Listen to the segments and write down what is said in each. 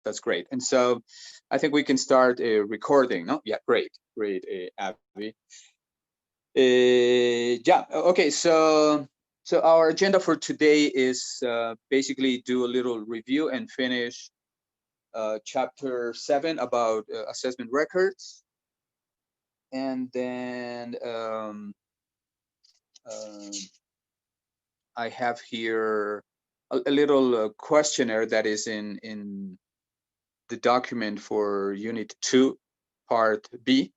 That's great. And so I think we can start recording, no? Yeah, great, great, Abby. Yeah, okay, so our agenda for today is basically do a little review and finish chapter 7 about assessment records. And then I have here a little questionnaire that is in the document for Unit 2, Part B.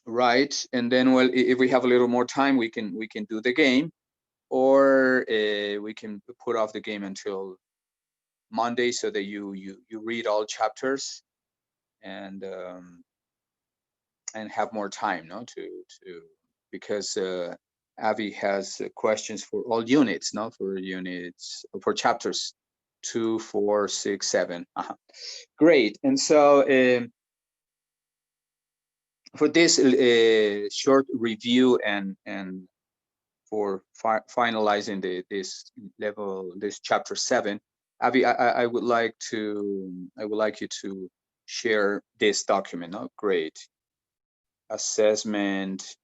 Right, and then, well, if we have a little more time, we can do the game, or we can put off the game until Monday so that you read all chapters and have more time, no, to because Avi has questions for all units, no, for chapters 2, 4, 6, 7. Great, and so for this short review and for finalizing this chapter 7, Avi, I would like you to share this document. Oh, great. Assessment,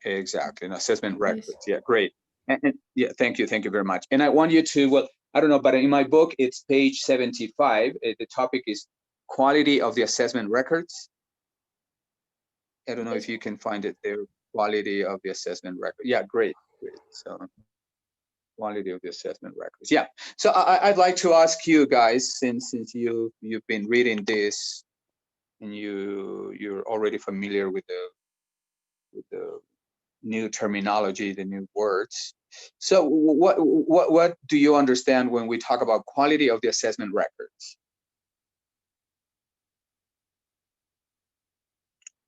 exactly, an assessment records. Yeah, great. And yeah, thank you very much. And I want you to, well, I don't know, but in my book, it's page 75. The topic is quality of the assessment records. I don't know if you can find it there, quality of the assessment record. Yeah, great, great. So quality of the assessment records. Yeah. So I'd like to ask you guys, since you've been reading this and you're already familiar with the new terminology, the new words. So what do you understand when we talk about quality of the assessment records?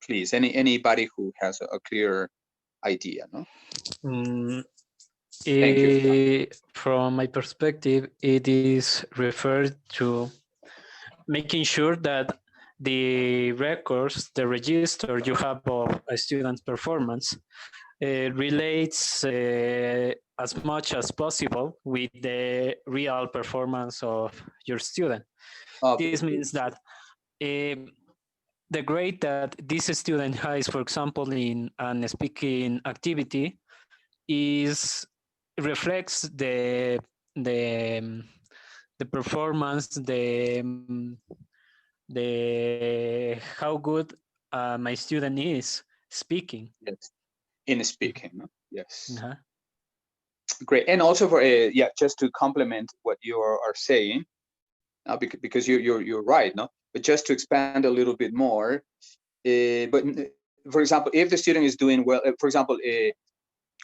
Please, anybody who has a clear idea, no? Thank you. From my perspective, it is referred to making sure that the records, the register you have of a student's performance relates as much as possible with the real performance of your student. This means that the grade that this student has, for example, in an speaking activity, reflects the performance, the how good my student is speaking. Yes, in speaking. No? Yes. Uh-huh. Great, and also for yeah, just to complement what you are saying, because you're right, no. But just to expand a little bit more, but for example, if the student is doing well, for example,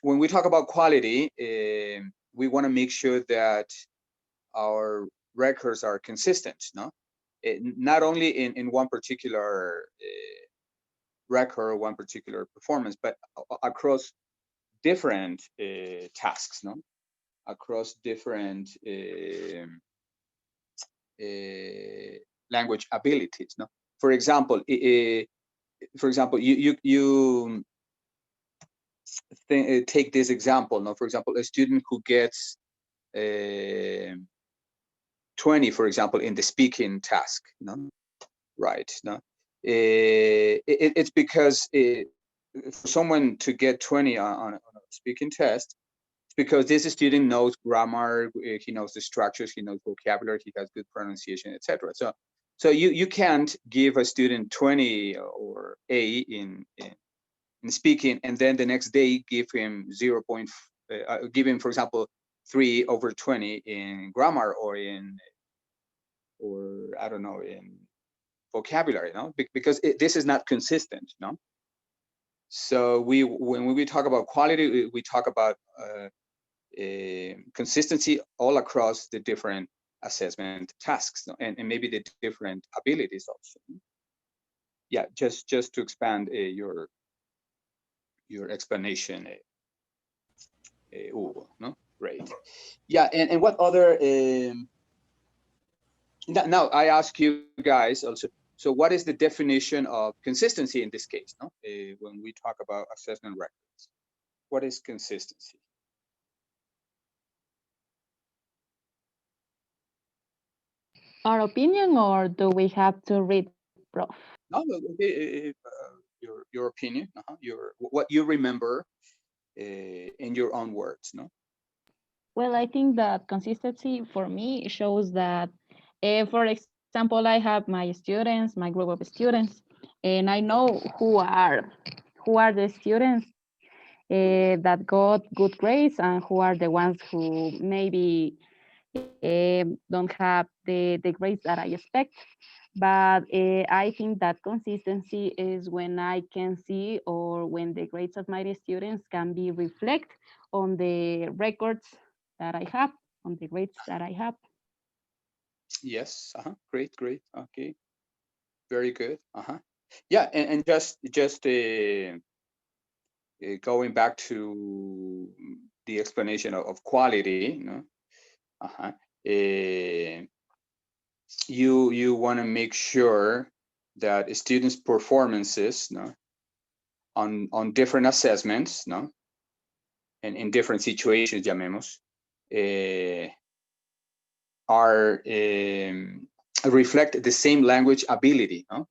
when we talk about quality, we want to make sure that our records are consistent, no? Not only in one particular record or one particular performance, but across different tasks, no? Across different language abilities, no? For example, you take this example, no? For example, a student who gets 20, for example, in the speaking task, no? Right, no? It's because for someone to get 20 on a speaking test, it's because this student knows grammar, he knows the structures, he knows vocabulary, he has good pronunciation, etc. So you can't give a student 20 or A in speaking, and then the next day give him give him, for example, 3/20 in grammar or I don't know, in vocabulary, no? Because this is not consistent, no? So when we talk about quality, we talk about consistency all across the different assessment tasks, no? And maybe the different abilities also. Yeah, just to expand your explanation, Hugo, no? Great. Yeah, and what other now I ask you guys also, so what is the definition of consistency in this case, no? When we talk about assessment records, what is consistency? Our opinion, or do we have to read, Prof? No, your opinion, what you remember in your own words, no? Well, I think that consistency for me shows that, for example, I have my students, my group of students, and I know who are the students that got good grades and who are the ones who maybe don't have the grades that I expect. But I think that consistency is when I can see, or when the grades of my students can be reflect on the records that I have, on the grades that I have. Yes. Great, great. Okay. Very good. Yeah, and just going back to the explanation of quality, you know, uh, you want to make sure that students' performances, no, on different assessments, no, and in different situations, llamemos, are reflect the same language ability, no?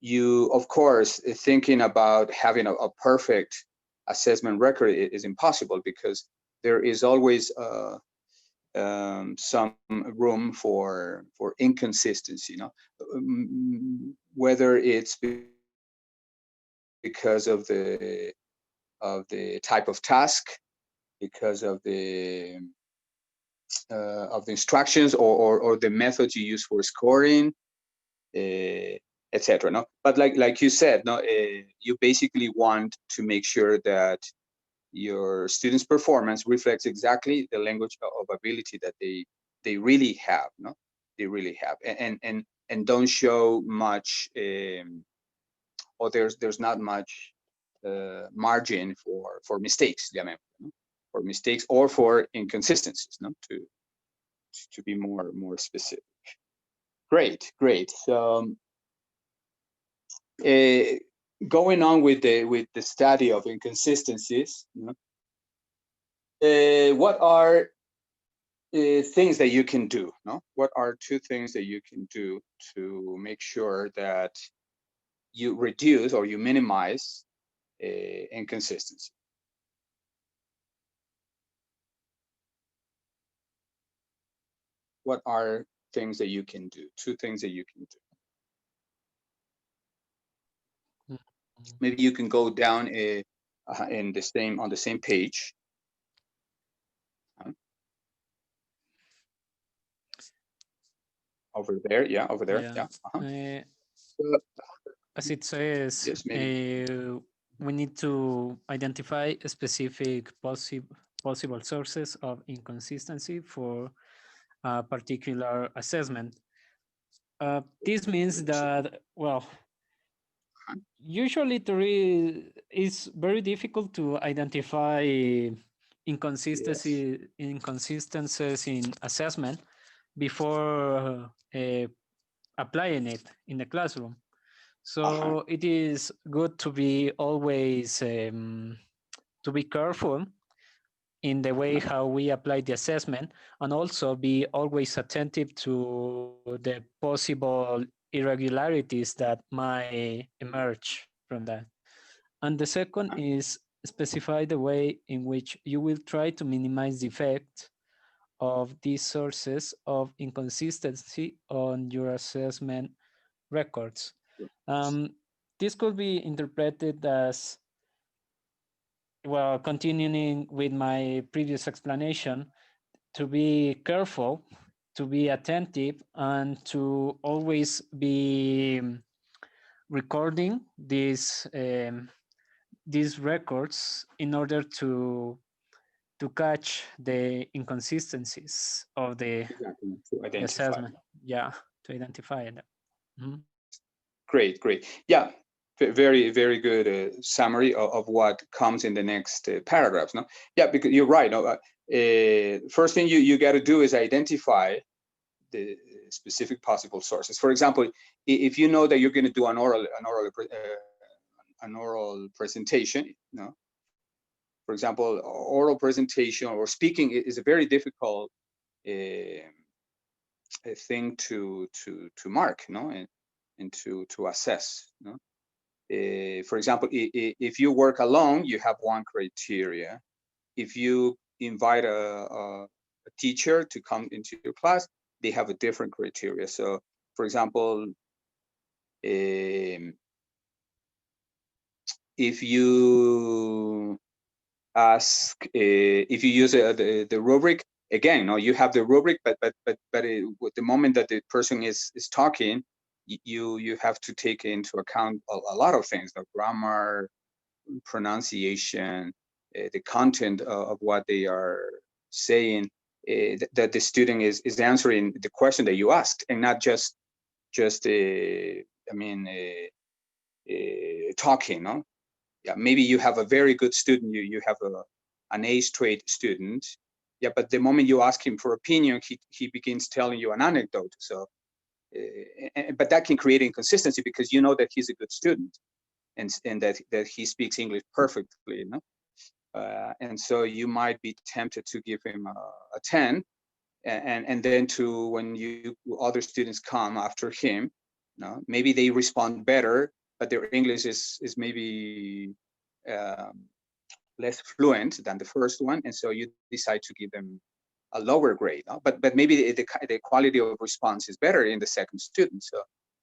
You, of course, thinking about having a perfect assessment record is impossible, because there is always some room for inconsistency, you know, whether it's because of the type of task, because of the instructions, or the methods you use for scoring, etc. No, but like you said, no, you basically want to make sure that your students' performance reflects exactly the language of ability that they really have. No, they really have, and don't show much, or there's not much margin for mistakes, yeah, no? For mistakes or for inconsistencies, no, to be more specific. Great, great. So going on with the study of inconsistencies, you know, what are things that you can do? No, what are two things that you can do to make sure that you reduce or you minimize inconsistency? What are things that you can do? Two things that you can do. Maybe you can go down in the same, on the same page. Over there, yeah, over there, yeah. As it says, Yes, maybe. we need to identify specific possible sources of inconsistency for a particular assessment. This means that, well, usually it's very difficult to identify Yes. inconsistencies in assessment before applying it in the classroom. So it is good to be always to be careful in the way how we apply the assessment, and also be always attentive to the possible irregularities that might emerge from that. And the second is specify the way in which you will try to minimize the effect of these sources of inconsistency on your assessment records. This could be interpreted as, well, continuing with my previous explanation, to be careful, to be attentive, and to always be recording these records in order to catch the inconsistencies of Exactly, to the identify. assessment. Yeah, to identify it. Mhm. Great, great. Yeah, very, very good summary of what comes in the next paragraphs. No, yeah, because you're right. No, first thing you got to do is identify the specific possible sources. For example, if you know that you're going to do an oral presentation, you know, for example, oral presentation or speaking is a very difficult a thing to mark, no, and to assess, no. For example, if you work alone, you have one criteria. If you invite a teacher to come into your class, they have a different criteria. So, for example, if you ask, if you use the rubric, again, no, you have the rubric, but with the moment that the person is talking, you have to take into account a lot of things, the grammar, pronunciation, the content of what they are saying, that the student is answering the question that you asked, and not just talking, no. Yeah, maybe you have a very good student, you have an A straight student, yeah, but the moment you ask him for opinion, he begins telling you an anecdote. So, but that can create inconsistency because you know that he's a good student, and that he speaks English perfectly, you know? And so you might be tempted to give him a 10, and then when other students come after him, you know, maybe they respond better, but their English is maybe less fluent than the first one, and so you decide to give them a lower grade, no? But maybe the quality of response is better in the second student.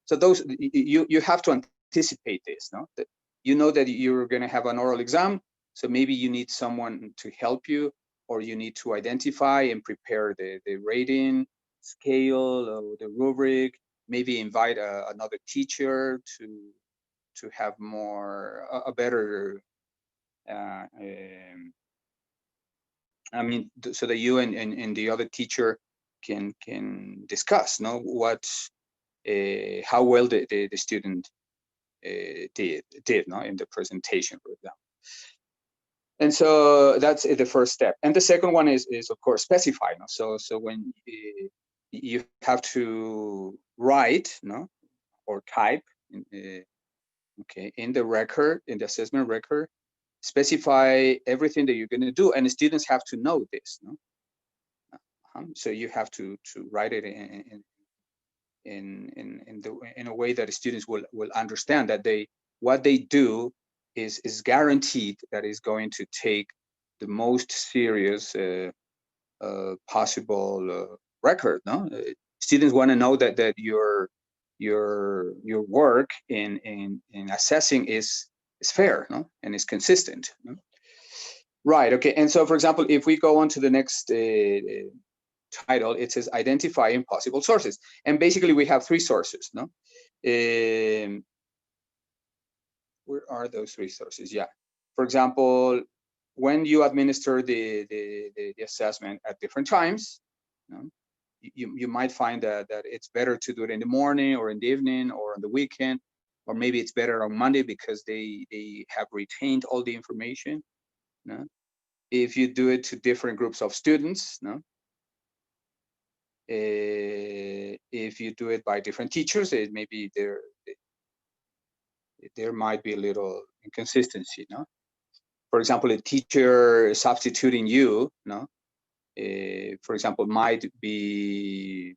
So those, you have to anticipate this, no? That you know that you're going to have an oral exam, so maybe you need someone to help you, or you need to identify and prepare the rating scale or the rubric. Maybe invite another teacher to have a better so that you and the other teacher can discuss, no, how well the student did, no, in the presentation, for example. And so that's the first step. And the second one is of course specify, no. So when you have to write, no, or type, okay, in the record, in the assessment record, specify everything that you're going to do, and the students have to know this, no. So you have to write it in a way that the students will understand that what they do is guaranteed that is going to take the most serious possible record, no. Students want to know that your work in assessing is fair, no, and is consistent, no? Right. Okay. And so, for example, if we go on to the next title, it says identifying possible sources, and basically we have three sources, no. Where are those three sources? Yeah. For example, when you administer the assessment at different times, you know, you might find that it's better to do it in the morning or in the evening or on the weekend, or maybe it's better on Monday because they have retained all the information, you know? If you do it to different groups of students, no. If you do it by different teachers, it maybe there might be a little inconsistency, no. For example, a teacher substituting you, no, for example, might be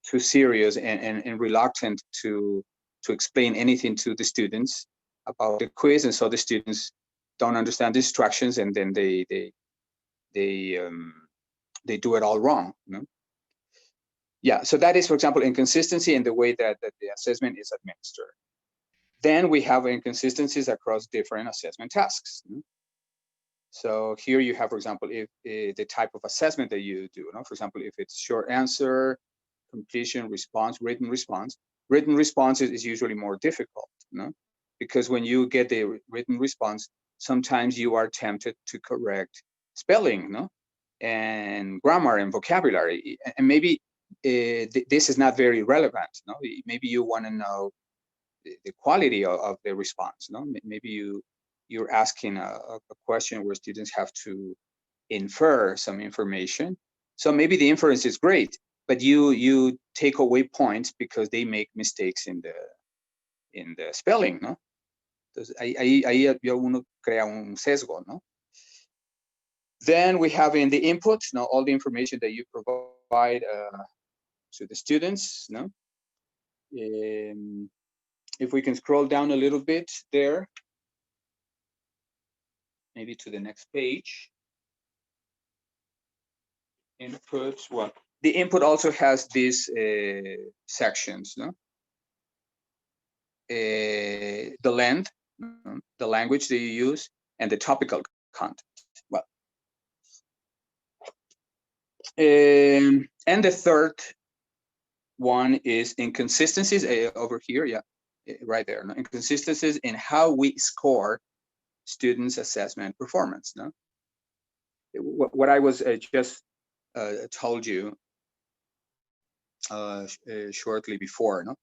too serious and reluctant to explain anything to the students about the quiz, and so the students don't understand the instructions, and then they do it all wrong, you know? Yeah, so that is, for example, inconsistency in the way that the assessment is administered. Then we have inconsistencies across different assessment tasks. So here you have, for example, if the type of assessment that you do, no? For example, if it's short answer, completion, response, written response. Written response is usually more difficult, no? Because when you get the written response, sometimes you are tempted to correct spelling, no, and grammar and vocabulary, and maybe this is not very relevant, no. Maybe you want to know the quality of the response, no. Maybe you're asking a question where students have to infer some information. So maybe the inference is great, but you take away points because they make mistakes in the spelling, ¿no? Entonces ahí ya uno crea un sesgo, ¿no? Then we have in the input, all the information that you provide provide to the students. No, if we can scroll down a little bit there, maybe to the next page. Inputs. Well, the input also has these sections. No, the length, the language that you use, and the topical content. Well, and the third one is inconsistencies over here. Yeah, right there. No? Inconsistencies in how we score students' assessment performance. No, what I was just told you shortly before. No,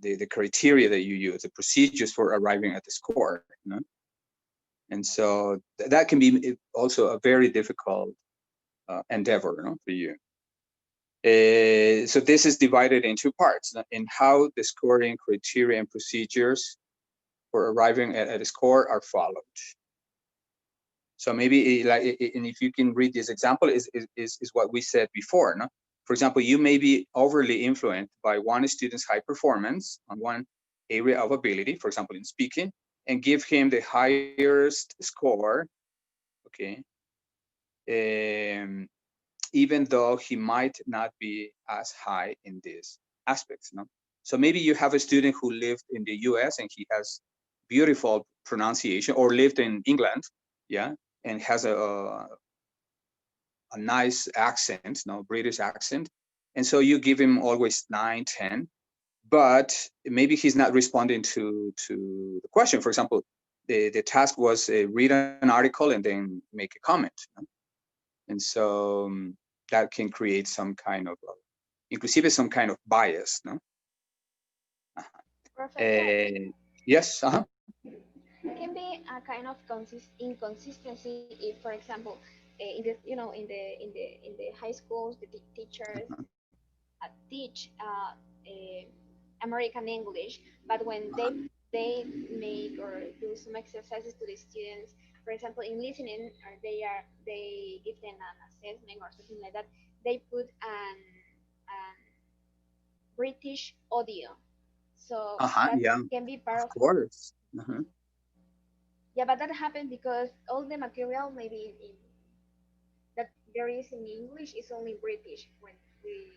the criteria that you use, the procedures for arriving at the score. No? And so that can be also a very difficult endeavor, no, for you. So this is divided in two parts, in how the scoring criteria and procedures for arriving at a score are followed. So maybe like, and if you can read this example, is what we said before. No? For example, you may be overly influenced by one student's high performance on one area of ability, for example, in speaking, and give him the highest score, okay, even though he might not be as high in these aspects. No? So maybe you have a student who lived in the US and he has beautiful pronunciation, or lived in England, yeah, and has a nice accent, no, British accent. And so you give him always 9, 10, but maybe he's not responding to the question. For example, the task was read an article and then make a comment. No? And so that can create some kind of, inclusive some kind of bias, no? Perfect. Yes. It can be a kind of inconsistency if, for example, in the in the high schools, the teachers teach American English, but when they make or do some exercises to the students, for example, in listening, or they give them an assessment or something like that, they put an British audio, so that Yeah, can be part of course. Yeah, but that happened because all the material maybe that there is in English is only British when we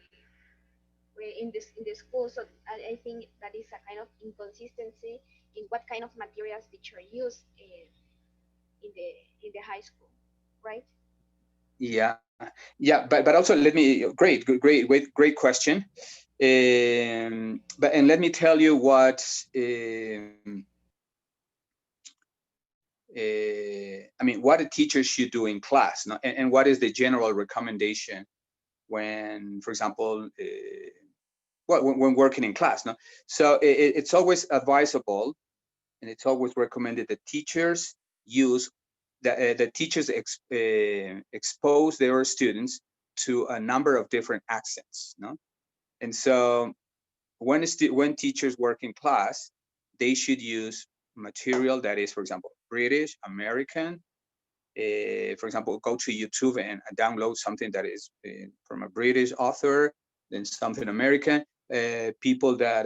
in the school. So I think that is a kind of inconsistency in what kind of materials teacher use in the high school, right? Yeah, yeah, but also let me, great question. But let me tell you what I mean, what a teacher should do in class, no? And what is the general recommendation when, for example, when working in class, no? So it's always advisable, and it's always recommended that teachers use the teachers expose their students to a number of different accents, no? And so when teachers work in class, they should use material that is, for example, British, American. For example, go to YouTube and download something that is from a British author, then something American. People that,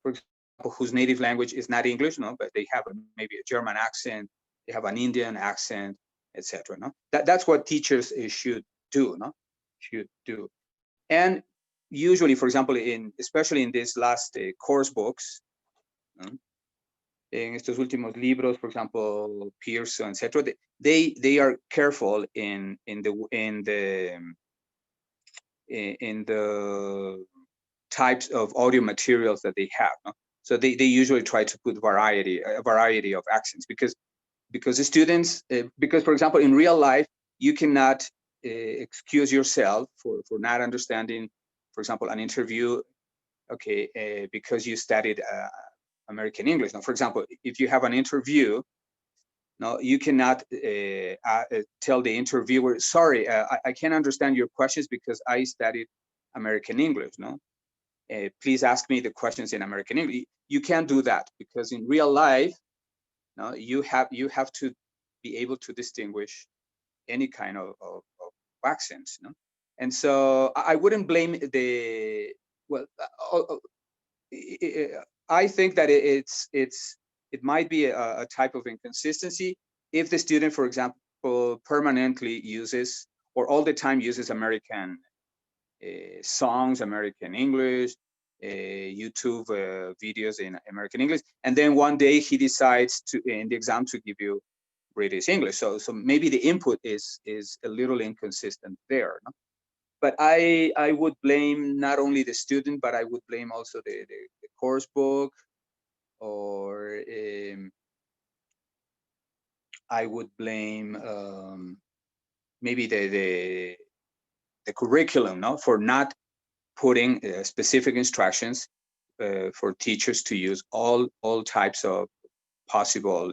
for example, whose native language is not English, no, but they have maybe a German accent, they have an Indian accent, etc. No, that's what teachers should do, no, should do. And usually, for example, especially in these last course books, en estos últimos libros, for example, Pearson, etc., they are careful in the types of audio materials that they have. No? So they usually try to put a variety of accents, because the students, because, for example, in real life, you cannot excuse yourself for not understanding, for example, an interview, okay, because you studied American English. Now, for example, if you have an interview, no, you cannot tell the interviewer, sorry, I can't understand your questions because I studied American English, no? Please ask me the questions in American English. You can't do that, because in real life, no, you have to be able to distinguish any kind of accents, no? And so I wouldn't blame the, well, I think that it might be a type of inconsistency if the student, for example, permanently uses or all the time uses American songs, American English, YouTube videos in American English, and then one day he decides to in the exam to give you British English. So maybe the input is a little inconsistent there. No? But I would blame not only the student, but I would blame also the course book, or I would blame maybe the curriculum, no, for not putting specific instructions for teachers to use all types of possible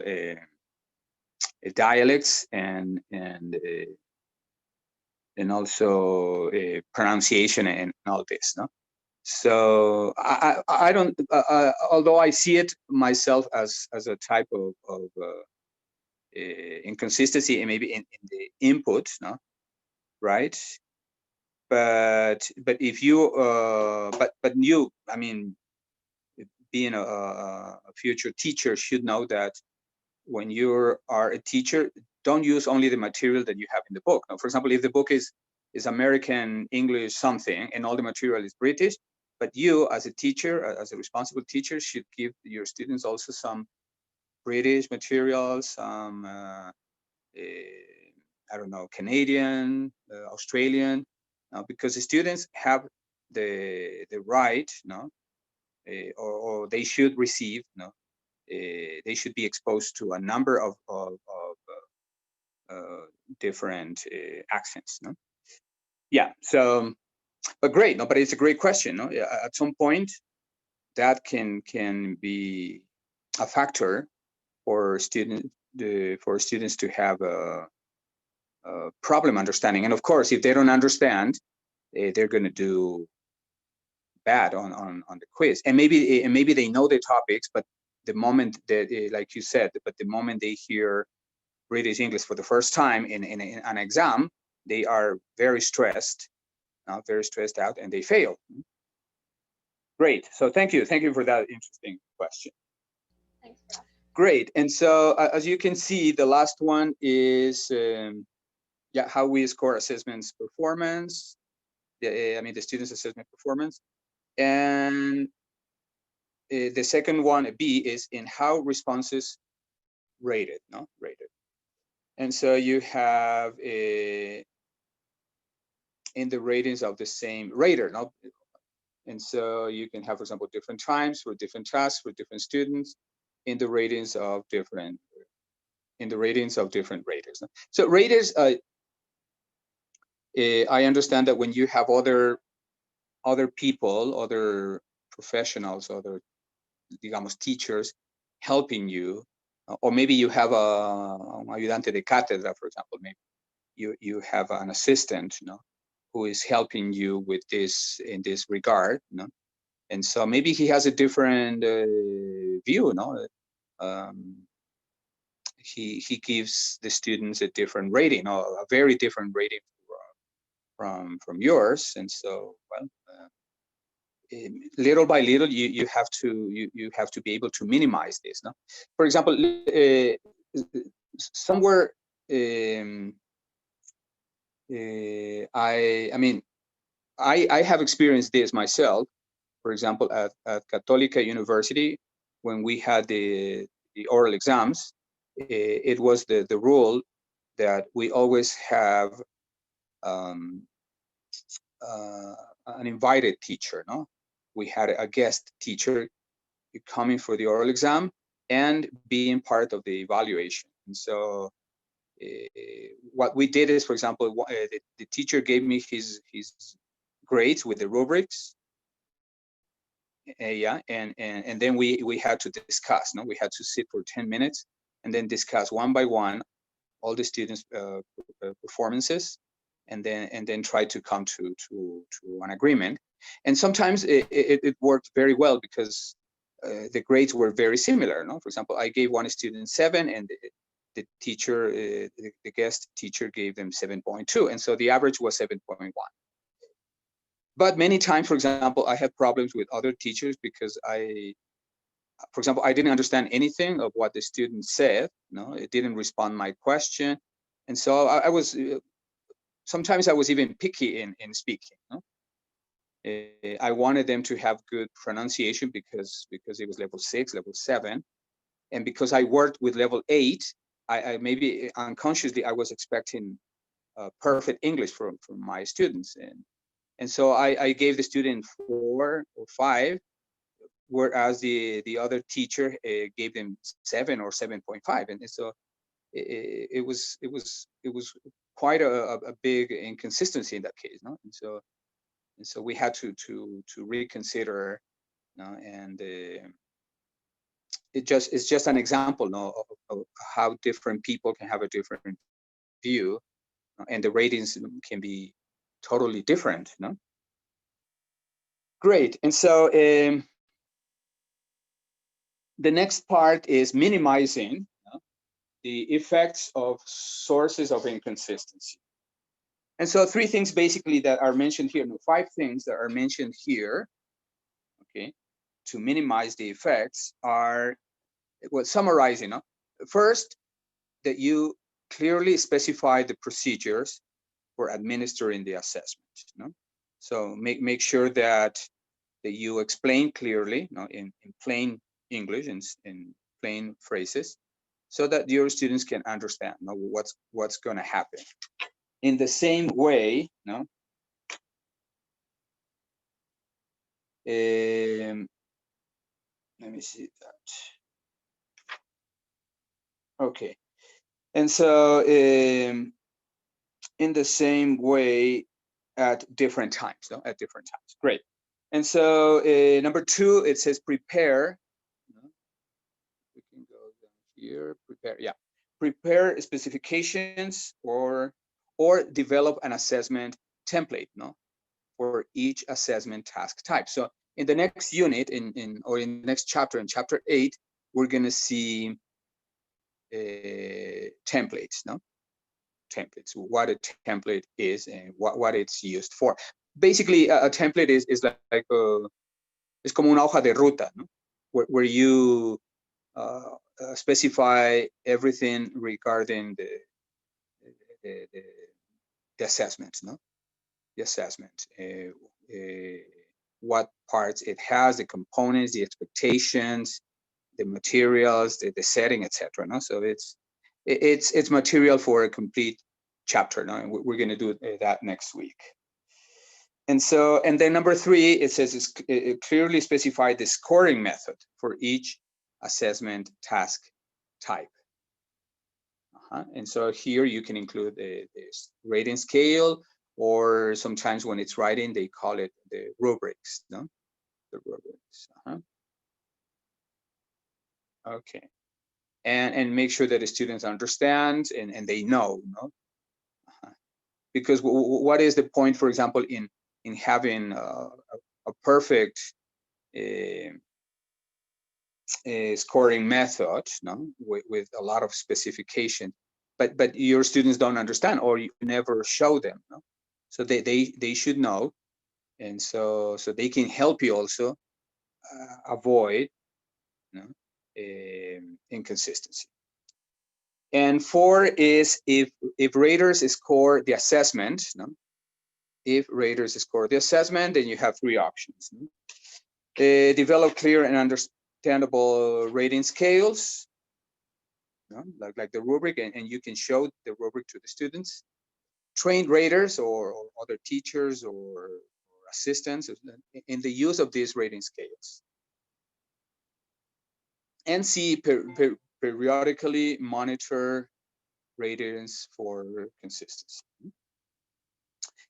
dialects and also pronunciation and all this, no. So I don't, although I see it myself as a type of inconsistency and maybe in the input, no, right? But if you, but you, I mean, being a future teacher should know that when you are a teacher, don't use only the material that you have in the book. Now, for example, if the book is American English something and all the material is British, but you as a teacher, as a responsible teacher, should give your students also some British material, some, I don't know, Canadian, Australian, because the students have the right, no, or they should receive, no, they should be exposed to a number of different accents, no? Yeah, so, but great, no, but it's a great question, no? At some point, that can be a factor for students to have a problem understanding. And of course, if they don't understand, they're going to do bad on the quiz. And maybe they know the topics, but the moment that, like you said, but the moment they hear British English for the first time in an exam, they are very stressed out, and they fail. Great. So thank you for that interesting question. Thanks, Prof. Great. And so as you can see, the last one is how we score assessments performance. I mean the students' assessment performance, and the second one, B, is in how responses rated. And so you have in the ratings of the same rater, no? And so you can have, for example, different times for different tasks for different students in the ratings of different raters. No? So raters, I understand that when you have other people, other professionals, other, digamos, teachers helping you, or maybe you have un ayudante de cátedra, for example, maybe you have an assistant, who is helping you with this in this regard, and so maybe he has a different view, he gives the students a different rating, or a very different rating from yours, and so, well, little by little, you have to be able to minimize this. No, for example, somewhere, I mean, I have experienced this myself. For example, at Católica University, when we had the oral exams, it was the rule that we always have an invited teacher. No, we had a guest teacher coming for the oral exam and being part of the evaluation. And so what we did is, for example, the teacher gave me his grades with the rubrics. And then we had to discuss. We had to sit for 10 minutes and then discuss one by one all the students' performances, and then try to come to an agreement. And sometimes it worked very well because the grades were very similar. For example, I gave one student 7, and the teacher, the guest teacher, gave them 7.2, and so the average was 7.1. But many times, for example, I have problems with other teachers because for example, I didn't understand anything of what the student said. No, it didn't respond my question. And so I was, sometimes I was even picky in speaking. No? I wanted them to have good pronunciation because it was level 6, level 7. And because I worked with level 8, I maybe unconsciously, I was expecting perfect English from my students. And so I gave the student 4 or 5, whereas the other teacher gave them 7 or 7.5. And so it was quite a big inconsistency in that case. No? And so we had to reconsider, you know, and it's just an example, no, of how different people can have a different view, and the ratings can be totally different. No? Great. And so the next part is minimizing the effects of sources of inconsistency. And so 3 things basically that are mentioned here, no, 5 things that are mentioned here, okay, to minimize the effects are, well, summarizing. No? First, that you clearly specify the procedures for administering the assessment. No? So make sure that you explain clearly, you know, in plain English and in plain phrases, so that your students can understand, you know, what's going to happen. In the same way, you know, let me see that. Okay, and so in the same way at different times, no? At different times. Great. And so number 2, it says prepare. We can go down here. Prepare. Yeah, prepare specifications or develop an assessment template, no, for each assessment task type. So in the next unit, in the next chapter, in chapter 8, we're going to see templates, no? Templates, what a template is and what it's used for. Basically, a template is like es como una hoja de ruta, no? Where you specify everything regarding the assessment, no? The assessment, what parts it has, the components, the expectations, the materials, the setting, etc. No, so it's material for a complete chapter. No, and we're going to do that next week. And so, and then number 3, it says it clearly specify the scoring method for each assessment task type. And so here you can include the rating scale, or sometimes when it's writing, they call it the rubrics, no? The rubrics. Okay. And make sure that the students understand and they know, no? Because what is the point, for example, in having a perfect scoring method, no, with a lot of specification, but your students don't understand, or you never show them, no? So they should know, and so they can help you also avoid, you know, inconsistency. And 4 is if raters score the assessment, no? If raters score the assessment, then you have 3 options. No? Develop clear and understandable rating scales, no? like the rubric, and you can show the rubric to the students. Train raters or other teachers or assistants in the use of these rating scales. And C, periodically monitor ratings for consistency.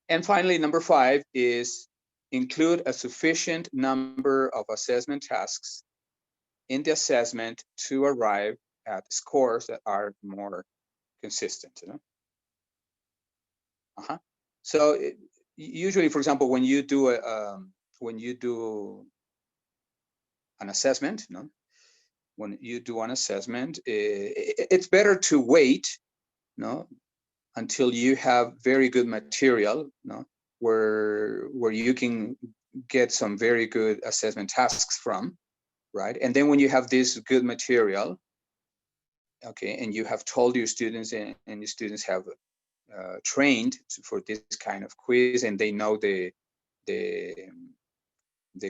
And finally, number 5 is include a sufficient number of assessment tasks in the assessment to arrive at scores that are more consistent. You know? So usually, for example, when you do an assessment, you know, when you do an assessment, it's better to wait, you know, until you have very good material, you know, where you can get some very good assessment tasks from, right? And then when you have this good material, okay, and you have told your students, and your students have trained for this kind of quiz, and they know the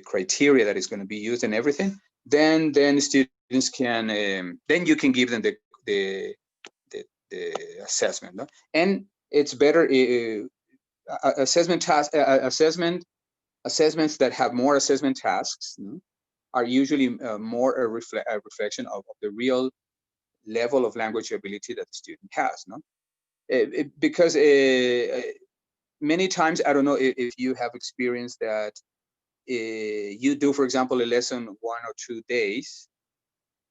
criteria that is going to be used and everything, then students can then you can give them the assessment, no? And it's better assessments that have more assessment tasks, no, are usually more a reflection of the real level of language ability that the student has, no? Because many times, I don't know if you have experienced that you do, for example, a lesson 1 or 2 days,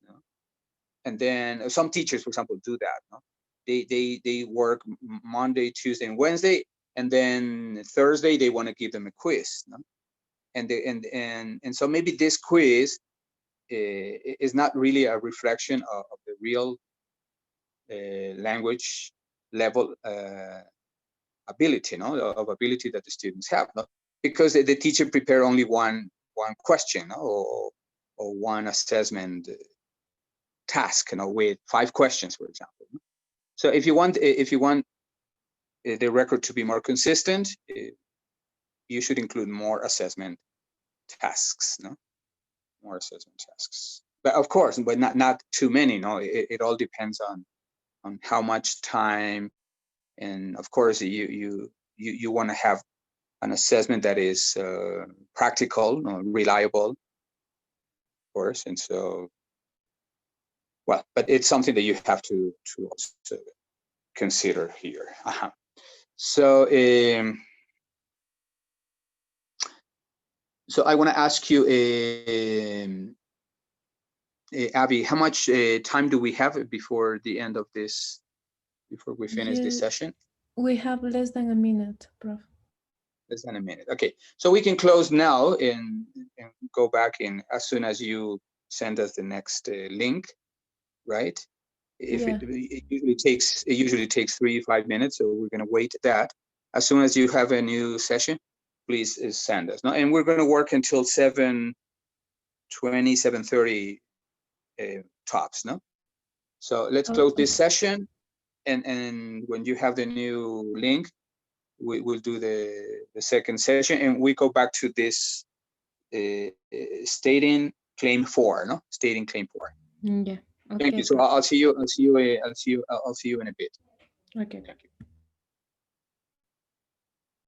you know, and then some teachers, for example, do that, no? They work Monday, Tuesday, and Wednesday, and then Thursday they want to give them a quiz, no? And so maybe this quiz is not really a reflection of the real language level ability, no, of ability that the students have, no? Because the teacher prepare only one question, no? or one assessment task, you know, with 5 questions, for example. So if you want the record to be more consistent, you should include more assessment tasks, no? More assessment tasks. But of course, but not too many, no? It all depends on how much time, and of course you want to have an assessment that is practical, reliable, of course. And so, well, but it's something that you have to also consider here. So so I want to ask you, Abby, how much time do we have before the end of this, before we finish this session? We have less than a minute, Prof. Less than a minute. Okay, so we can close now and go back in as soon as you send us the next link, right? If Yeah. it usually takes 3 to 5 minutes, so we're going to wait that. As soon as you have a new session, please send us. No, and we're going to work until 7:20, 7:30 tops. No, so let's close this session, and when you have the new link, we will do the second session, and we go back to this stating claim 4. No, stating claim 4. Yeah. Okay. Thank you. So I'll see you in a bit. Okay. Thank you.